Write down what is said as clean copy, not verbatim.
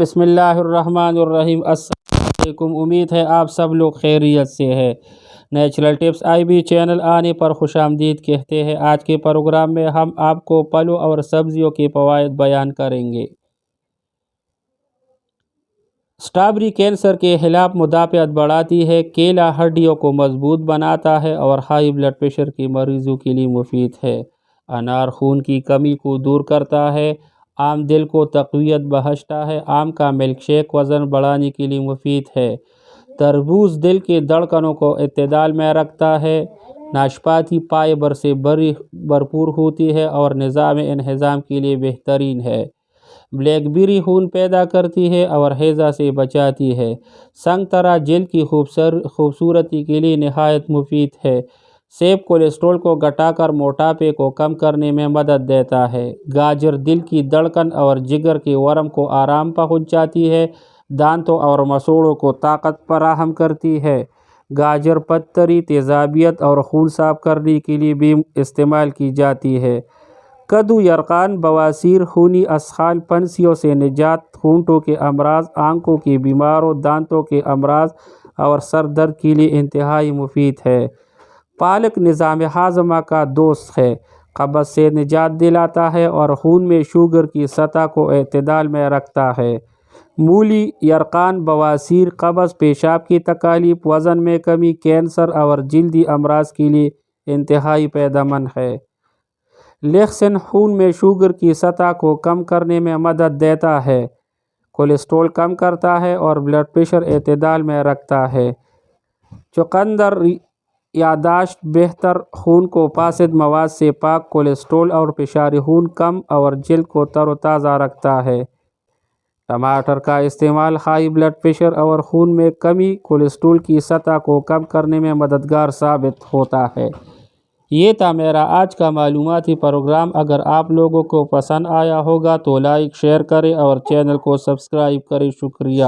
بسم اللہ الرحمن الرحیم۔ السلام علیکم، امید ہے آپ سب لوگ خیریت سے ہیں۔ Natural tips I B channel آنے پر خوش آمدید کہتے ہیں۔ آج کے پروگرام میں ہم آپ کو پھلوں اور سبزیوں کے فوائد بیان کریں گے۔ اسٹرابیری کینسر کے خلاف مدافعت بڑھاتی ہے۔ کیلا ہڈیوں کو مضبوط بناتا ہے اور ہائی بلڈ پریشر کے مریضوں کے لیے مفید ہے۔ انار خون کی کمی کو دور کرتا ہے۔ آم دل کو تقویت بخشتا ہے۔ آم کا ملک شیک وزن بڑھانے کے لیے مفید ہے۔ تربوز دل کے دھڑکنوں کو اعتدال میں رکھتا ہے۔ ناشپاتی فائبر سے بھرپور ہوتی ہے اور نظام انہضام کے لیے بہترین ہے۔ بلیک بیری خون پیدا کرتی ہے اور ہیضہ سے بچاتی ہے۔ سنگترا جلد کی خوبصورتی کے لیے نہایت مفید ہے۔ سیب کولیسٹرول کو گھٹا کر موٹاپے کو کم کرنے میں مدد دیتا ہے۔ گاجر دل کی دھڑکن اور جگر کے ورم کو آرام پہنچاتی ہے۔ دانتوں اور مسوڑھوں کو طاقت فراہم کرتی ہے۔ گاجر پتری تیزابیت اور خون صاف کرنے کے لیے بھی استعمال کی جاتی ہے۔ کدو یرقان بواسیر، خونی اسہال، پھنسیوں سے نجات، ہونٹوں کے امراض، آنکھوں کی بیماریوں، دانتوں کے امراض اور سر درد کے لیے انتہائی مفید ہے۔ پالک نظام ہاضمہ کا دوست ہے۔ قبض سے نجات دلاتا ہے اور خون میں شوگر کی سطح کو اعتدال میں رکھتا ہے۔ مولی یرقان بواسیر، قبض، پیشاب کی تکالیف، وزن میں کمی، کینسر اور جلدی امراض کے لیے انتہائی فائدہ مند ہے۔ لہسن خون میں شوگر کی سطح کو کم کرنے میں مدد دیتا ہے۔ کولیسٹرول کم کرتا ہے اور بلڈ پریشر اعتدال میں رکھتا ہے۔ چقندر یادداشت بہتر، خون کو فاسد مواد سے پاک، کولیسٹرول اور فشار خون کم اور جلد کو تر و تازہ رکھتا ہے۔ ٹماٹر کا استعمال ہائی بلڈ پریشر اور خون میں کمی، کولیسٹرول کی سطح کو کم کرنے میں مددگار ثابت ہوتا ہے۔ یہ تھا میرا آج کا معلوماتی پروگرام۔ اگر آپ لوگوں کو پسند آیا ہوگا تو لائک، شیئر کریں اور چینل کو سبسکرائب کریں۔ شکریہ۔